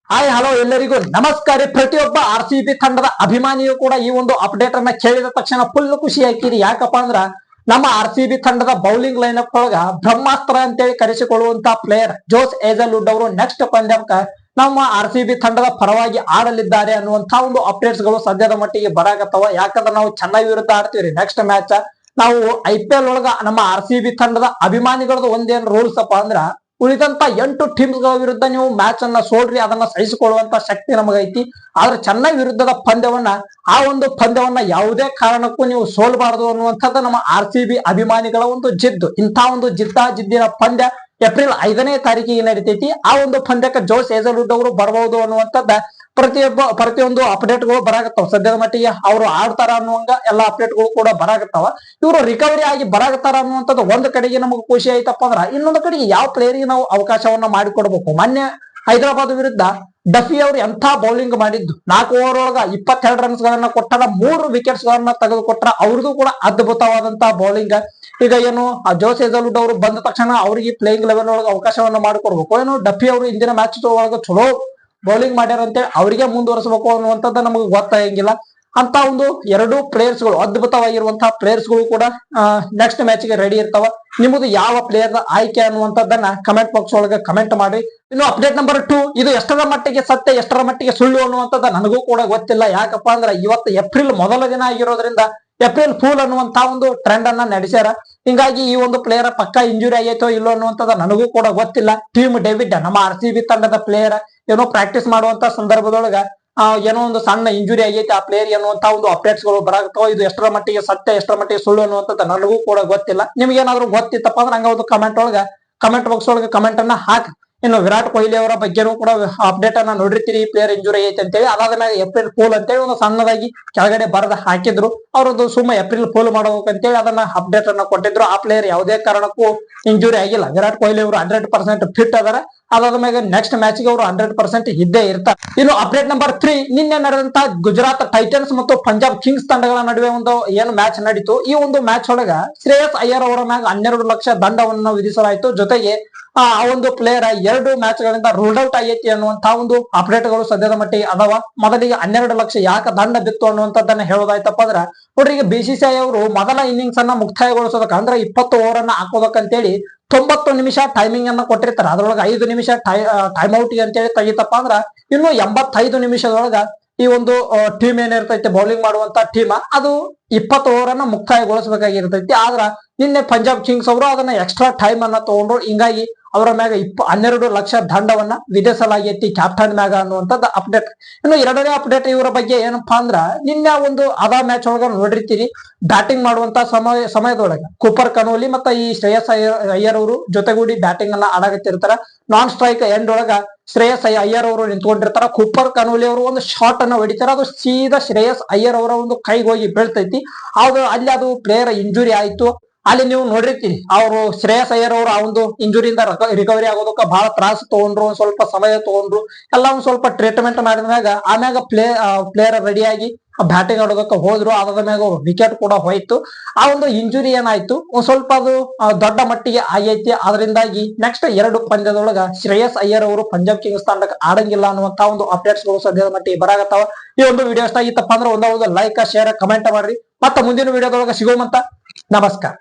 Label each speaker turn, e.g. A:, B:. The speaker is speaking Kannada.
A: ಹಾಯ್ ಹಲೋ ಎಲ್ಲರಿಗೂ ನಮಸ್ಕಾರ. ಪ್ರತಿಯೊಬ್ಬ RCB ತಂಡದ ಅಭಿಮಾನಿಯು ಕೂಡ ಈ ಒಂದು ಅಪ್ಡೇಟ್ ಅನ್ನ ಕೇಳಿದ ತಕ್ಷಣ ಫುಲ್ ಖುಷಿ ಆಯ್ತೀರಿ. ಯಾಕಪ್ಪ ಅಂದ್ರ ನಮ್ಮ RCB ತಂಡದ ಬೌಲಿಂಗ್ ಲೈನ್ ಅಪ್ ಒಳಗ ಬ್ರಹ್ಮಾಸ್ತ್ರ ಅಂತೇಳಿ ಕರೆಸಿಕೊಳ್ಳುವಂತ ಪ್ಲೇಯರ್ ಜೋಸ್ ಹೇಜಲ್ವುಡ್ ಅವರು ನೆಕ್ಸ್ಟ್ ಪಂದ್ಯಕ್ಕ ನಮ್ಮ RCB ತಂಡದ ಪರವಾಗಿ ಆಡಲಿದ್ದಾರೆ ಅನ್ನುವಂತ ಒಂದು ಅಪ್ಡೇಟ್ಸ್ ಗಳು ಸದ್ಯದ ಮಟ್ಟಿಗೆ ಬರಾಕತ್ತವ. ಯಾಕಂದ್ರೆ ನಾವು ಚೆನ್ನೈ ವಿರುದ್ಧ ಆಡ್ತೀವಿ ನೆಕ್ಸ್ಟ್ ಮ್ಯಾಚ್. ನಾವು IPL ಒಳಗ ನಮ್ಮ RCB ತಂಡದ ಅಭಿಮಾನಿಗಳದ್ದು ಒಂದೇನ್ ರೂಲ್ಸ್ ಅಪ್ಪ ಅಂದ್ರ ಉಳಿದಂತ 8 ಟೀಮ್ಸ್ ಗಳ ವಿರುದ್ಧ ನೀವು ಮ್ಯಾಚ್ ಅನ್ನ ಸೋಲ್ರಿ ಅದನ್ನ ಸಹಿಸಿಕೊಳ್ಳುವಂತ ಶಕ್ತಿ ನಮಗೈತಿ. ಆದ್ರೆ ಚೆನ್ನೈ ವಿರುದ್ಧದ ಪಂದ್ಯವನ್ನ ಆ ಒಂದು ಪಂದ್ಯವನ್ನ ಯಾವುದೇ ಕಾರಣಕ್ಕೂ ನೀವು ಸೋಲ್ಬಾರದು ಅನ್ನುವಂಥದ್ದು ನಮ್ಮ RCB ಅಭಿಮಾನಿಗಳ ಒಂದು ಜಿದ್ದು. ಇಂಥ ಒಂದು ಜಿದ್ದಿನ ಪಂದ್ಯ ಏಪ್ರಿಲ್ 5ನೇ ತಾರೀಕಿಗೆ ನಡೀತೈತಿ. ಆ ಒಂದು ಪಂದ್ಯಕ್ಕೆ ಜೋಸ್ ಹೇಜಲ್ವುಡ್ ಅವರು ಬರಬಹುದು ಅನ್ನುವಂಥದ್ದು ಪ್ರತಿಯೊಂದು ಅಪ್ಡೇಟ್ ಗಳು ಬರಾಕತ್ತಾವ. ಸದ್ಯದ ಮಟ್ಟಿಗೆ ಅವರು ಆಡ್ತಾರ ಅನ್ನುವಂಗ ಎಲ್ಲಾ ಅಪ್ಡೇಟ್ ಗಳು ಕೂಡ ಬರಾಕತ್ತಾವ. ಇವರು ರಿಕವರಿ ಆಗಿ ಬರಾಕತ್ತಾರ ಅನ್ನುವಂಥದ್ದು ಒಂದ್ ಕಡೆಗೆ ನಮಗೆ ಖುಷಿ ಆಯ್ತಪ್ಪ ಅಂದ್ರ, ಇನ್ನೊಂದು ಕಡೆಗೆ ಯಾವ ಪ್ಲೇಯರ್ಗೆ ನಾವು ಅವಕಾಶವನ್ನ ಮಾಡಿಕೊಡ್ಬೇಕು. ಮೊನ್ನೆ ಹೈದರಾಬಾದ್ ವಿರುದ್ಧ ಡಫಿ ಅವರು ಎಂಥ ಬೌಲಿಂಗ್ ಮಾಡಿದ್ದು. 4 ಓವರ್ ಒಳಗ 22 ರನ್ಸ್ ಗಳನ್ನ ಕೊಟ್ಟಾರ, 3 ವಿಕೆಟ್ಸ್ ಗಳನ್ನ ತೆಗೆದುಕೊಟ್ರ. ಅವ್ರದ್ದು ಕೂಡ ಅದ್ಭುತವಾದಂತಹ ಬೌಲಿಂಗ್. ಈಗ ಏನು ಜೋಸ್ ಹೇಜಲ್ವುಡ್ ಅವರು ಬಂದ ತಕ್ಷಣ ಅವ್ರಿಗೆ ಪ್ಲೇಯಿಂಗ್ ಲೆವೆಲ್ ಒಳಗ ಅವಕಾಶವನ್ನ ಮಾಡಿಕೊಡ್ಬೇಕು. ಏನು ಡಫಿ ಅವರು ಇಂದಿನ ಮ್ಯಾಚ್ ಒಳಗ ಚಲೋ ಬೌಲಿಂಗ್ ಮಾಡ್ಯಾರ ಅಂತೇಳಿ ಅವರಿಗೆ ಮುಂದುವರಿಸಬೇಕು ಅನ್ನುವಂಥದ್ದು ನಮಗೆ ಗೊತ್ತಾಗಂಗಿಲ್ಲ. ಅಂತ ಒಂದು 2 ಪ್ಲೇಯರ್ಸ್ ಗಳು ಅದ್ಭುತವಾಗಿರುವಂತಹ ಪ್ಲೇಯರ್ಸ್ ಗಳು ಕೂಡ ನೆಕ್ಸ್ಟ್ ಮ್ಯಾಚ್ ಗೆ ರೆಡಿ ಇರ್ತಾವ. ನಿಮ್ಮದು ಯಾವ ಪ್ಲೇಯರ್ ಆಯ್ಕೆ ಅನ್ನುವಂಥದ್ದನ್ನ ಕಮೆಂಟ್ ಬಾಕ್ಸ್ ಒಳಗೆ ಕಮೆಂಟ್ ಮಾಡಿ. ಇನ್ನು ಅಪ್ಡೇಟ್ ನಂಬರ್ 2, ಇದು ಎಷ್ಟರ ಮಟ್ಟಿಗೆ ಸತ್ಯ ಎಷ್ಟರ ಮಟ್ಟಿಗೆ ಸುಳ್ಳು ಅನ್ನುವಂಥದ್ದು ನನಗೂ ಕೂಡ ಗೊತ್ತಿಲ್ಲ. ಯಾಕಪ್ಪ ಅಂದ್ರೆ ಇವತ್ತು ಏಪ್ರಿಲ್ ಮೊದಲ ದಿನ ಆಗಿರೋದ್ರಿಂದ ಏಪ್ರಿಲ್ ಫೂಲ್ ಅನ್ನುವಂತ ಒಂದು ಟ್ರೆಂಡ್ ಅನ್ನ ನಡೆಸ್ಯಾರ. ಹಿಂಗಾಗಿ ಈ ಒಂದು ಪ್ಲೇಯರ್ ಪಕ್ಕಾ ಇಂಜುರಿ ಆಗೈತೋ ಇಲ್ಲೋ ಅನ್ನುವಂಥದ್ದು ನನಗೂ ಕೂಡ ಗೊತ್ತಿಲ್ಲ. ಟೀಮ್ ಡೇವಿಡ್ ನಮ್ಮ RCB ತಂಡದ ಪ್ಲೇಯರ್ ಏನೋ ಪ್ರಾಕ್ಟೀಸ್ ಮಾಡುವಂತ ಸಂದರ್ಭದೊಳಗ ಏನೋ ಒಂದು ಸಣ್ಣ ಇಂಜುರಿ ಆಗೈತಿ ಆ ಪ್ಲೇಯರ್ ಅನ್ನುವಂತ ಒಂದು ಅಪ್ಡೇಟ್ಸ್ ಗಳು ಬರಾಕತ್ತಾವ. ಇದು ಎಷ್ಟರ ಮಟ್ಟಿಗೆ ಸತ್ಯ ಎಷ್ಟರ ಮಟ್ಟಿಗೆ ಸುಳ್ಳು ಅನ್ನುವಂಥದ್ದು ನನಗೂ ಕೂಡ ಗೊತ್ತಿಲ್ಲ. ನಿಮ್ಗೆ ಏನಾದ್ರು ಗೊತ್ತಿತ್ತಪ್ಪ ಅಂದ್ರೆ ಹಂಗ ಒಂದು ಕಮೆಂಟ್ ಬಾಕ್ಸ್ ಒಳಗೆ ಕಮೆಂಟ್ ಅನ್ನ ಹಾಕಿ. ಇನ್ನು ವಿರಾಟ್ ಕೊಹ್ಲಿ ಅವರ ಬಗ್ಗೆನೂ ಕೂಡ ಅಪ್ಡೇಟ್ ಅನ್ನ ನೋಡಿರ್ತೀರಿ, ಪ್ಲೇಯರ್ ಇಂಜುರಿ ಐತಿ ಅಂತೇಳಿ. ಅದಾದ ಮೇಲೆ ಏಪ್ರಿಲ್ ಫೂಲ್ ಅಂತೇಳಿ ಒಂದು ಸಣ್ಣದಾಗಿ ಕೆಳಗಡೆ ಬರೆದ ಹಾಕಿದ್ರು. ಅವ್ರದ್ದು ಸುಮ್ಮ ಏಪ್ರಿಲ್ ಫೂಲ್ ಮಾಡಬೇಕಂತೇಳಿ ಅದನ್ನ ಅಪ್ಡೇಟ್ ಅನ್ನ ಕೊಟ್ಟಿದ್ರು. ಆ ಪ್ಲೇಯರ್ ಯಾವುದೇ ಕಾರಣಕ್ಕೂ ಇಂಜುರಿ ಆಗಿಲ್ಲ. ವಿರಾಟ್ ಕೊಹ್ಲಿ ಅವರು 100% ಫಿಟ್ ಅದಾರ. ಅದಾದ ಮೇಲೆ ನೆಕ್ಸ್ಟ್ ಮ್ಯಾಚ್ ಗೆ ಅವರು 100% ಇದ್ದೇ ಇರ್ತಾರೆ. ಇನ್ನು ಅಪ್ಡೇಟ್ ನಂಬರ್ 3, ನಿನ್ನೆ ನಡೆದಂತಹ ಗುಜರಾತ್ ಟೈಟನ್ಸ್ ಮತ್ತು ಪಂಜಾಬ್ ಕಿಂಗ್ಸ್ ತಂಡಗಳ ನಡುವೆ ಒಂದು ಏನು ಮ್ಯಾಚ್ ನಡೀತು. ಈ ಒಂದು ಮ್ಯಾಚ್ ಒಳಗ ಶ್ರೇಯಸ್ ಅಯ್ಯರ್ ಅವರ ಮ್ಯಾಗ 12 ಲಕ್ಷ ದಂಡವನ್ನು ವಿಧಿಸಲಾಯಿತು. ಜೊತೆಗೆ ಆ ಒಂದು ಪ್ಲೇಯರ್ 2 ಮ್ಯಾಚ್ ಗಳಿಂದ ರೂಲ್ಡ್ ಔಟ್ ಆಗೈತಿ ಅನ್ನುವಂತಹ ಒಂದು ಅಪ್ಡೇಟ್ ಗಳು ಸದ್ಯದ ಮಟ್ಟಿಗೆ ಅದಾವ. ಮೊದಲಿಗೆ 12 ಲಕ್ಷ ಯಾಕೆ ದಂಡ ಬಿತ್ತು ಅನ್ನುವಂಥದ್ದನ್ನ ಹೇಳೋದಾಯ್ತಪ್ಪ ಅಂದ್ರ, ನೋಡ್ರಿ ಈಗ BCCI ಅವರು ಮೊದಲ ಇನ್ನಿಂಗ್ಸ್ ಅನ್ನ ಮುಕ್ತಾಯಗೊಳಿಸೋದಕ್ಕೆ ಅಂದ್ರೆ 20 ಓವರ್ ಅನ್ನ ಹಾಕೋದಕ್ಕಂತೇಳಿ 90 ನಿಮಿಷ ಟೈಮಿಂಗ್ ಅನ್ನ ಕೊಟ್ಟಿರ್ತಾರೆ. ಅದ್ರೊಳಗೆ 5 ನಿಮಿಷ ಟೈಮ್ ಔಟ್ ಅಂತೇಳಿ ತೆಗಿತಪ್ಪ ಅಂದ್ರ ಇನ್ನು 85 ನಿಮಿಷದೊಳಗ ಈ ಒಂದು ಟೀಮ್ ಏನಿರ್ತೈತಿ ಬೌಲಿಂಗ್ ಮಾಡುವಂತ ಟೀಮ್ ಅದು 20 ಓವರ್ ಅನ್ನ ಮುಕ್ತಾಯಗೊಳಿಸಬೇಕಾಗಿರ್ತೈತಿ. ಆದ್ರ ನಿನ್ನೆ ಪಂಜಾಬ್ ಕಿಂಗ್ಸ್ ಅವರು ಅದನ್ನ ಎಕ್ಸ್ಟ್ರಾ ಟೈಮ್ ಅನ್ನ ತಗೊಂಡ್ರು. ಹಿಂಗಾಗಿ ಅವರ ಮ್ಯಾಗ 12 ಲಕ್ಷ ದಂಡವನ್ನ ವಿಧಿಸಲಾಗೈತಿ ಕ್ಯಾಪ್ಟನ್ ಮ್ಯಾಗ ಅನ್ನುವಂಥದ್ದು ಅಪ್ಡೇಟ್. ಇನ್ನು 2ನೇ ಅಪ್ಡೇಟ್ ಇವರ ಬಗ್ಗೆ ಏನಪ್ಪಾ ಅಂದ್ರ, ನಿನ್ನೆ ಒಂದು ಅದ ಮ್ಯಾಚ್ ಒಳಗ ನೋಡಿರ್ತೀರಿ, ಬ್ಯಾಟಿಂಗ್ ಮಾಡುವಂತ ಸಮಯದೊಳಗ ಕೂಪರ್ ಕನೋಲಿ ಮತ್ತೆ ಈ ಶ್ರೇಯಸ್ ಅಯ್ಯರ್ ಅವರು ಜೊತೆಗೂಡಿ ಬ್ಯಾಟಿಂಗ್ ಅನ್ನ ಆಡಾಕತ್ತಿರ್ತಾರ. ನಾನ್ ಸ್ಟ್ರೈಕ್ ಎಂಡ್ ಒಳಗ ಶ್ರೇಯಸ್ ಅಯ್ಯರ್ ಅವರು ನಿಂತ್ಕೊಂಡಿರ್ತಾರ. ಕೂಪರ್ ಕನೋಲಿ ಅವರು ಒಂದು ಶಾಟ್ ಅನ್ನ ಹೊಡಿತಾರ. ಅದು ಸೀದಾ ಶ್ರೇಯಸ್ ಅಯ್ಯರ್ ಅವರ ಒಂದು ಕೈಗೆ ಹೋಗಿ ಬೀಳ್ತೈತಿ. ಅಲ್ಲಿ ಅದು ಪ್ಲೇಯರ್ ಇಂಜುರಿ ಆಯ್ತು. ಅಲ್ಲಿ ನೀವು ನೋಡಿರ್ತೀರಿ, ಅವರು ಶ್ರೇಯಸ್ ಅಯ್ಯರ್ ಅವರು ಆ ಒಂದು ಇಂಜುರಿಯಿಂದ ರಿಕವರಿ ಆಗೋದಕ್ಕೆ ಬಹಳ ತ್ರಾಸ ತಗೊಂಡ್ರು, ಒಂದ್ ಸ್ವಲ್ಪ ಸಮಯ ತಗೊಂಡ್ರು. ಎಲ್ಲ ಒಂದ್ ಸ್ವಲ್ಪ ಟ್ರೀಟ್ಮೆಂಟ್ ಮಾಡಿದ್ಮ್ಯಾಗ ಆಮ್ಯಾಗ ಪ್ಲೇಯರ್ ರೆಡಿಯಾಗಿ ಬ್ಯಾಟಿಂಗ್ ಆಡೋದಕ್ಕೆ ಹೋದ್ರು. ಅದಾದ ಮ್ಯಾಗ ವಿಕೆಟ್ ಕೂಡ ಹೋಯ್ತು. ಆ ಒಂದು ಇಂಜುರಿ ಏನಾಯ್ತು ಒಂದ್ ಸ್ವಲ್ಪ ಅದು ದೊಡ್ಡ ಮಟ್ಟಿಗೆ ಆಗೈತಿ. ಅದರಿಂದಾಗಿ ನೆಕ್ಸ್ಟ್ 2 ಪಂದ್ಯದೊಳಗ ಶ್ರೇಯಸ್ ಅಯ್ಯರ್ ಅವರು ಪಂಜಾಬ್ ಕಿಂಗ್ಸ್ ತಂಡಕ್ಕೆ ಆಡಂಗಿಲ್ಲ ಅನ್ನುವಂತ ಒಂದು ಅಪ್ಡೇಟ್ಸ್ ಗಳು ಸದ್ಯದ ಮಟ್ಟಿಗೆ ಬರಾಕತ್ತಾವ. ಈ ಒಂದು ವಿಡಿಯೋ ಇಷ್ಟ ಆಗಿತ್ತಪ್ಪ ಅಂದ್ರೆ ಒಂದೊಂದು ಲೈಕ್ ಶೇರ್ ಕಮೆಂಟ್ ಮಾಡ್ರಿ. ಮತ್ತೆ ಮುಂದಿನ ವಿಡಿಯೋದೊಳಗ ಸಿಗೋಮಂತ. ನಮಸ್ಕಾರ.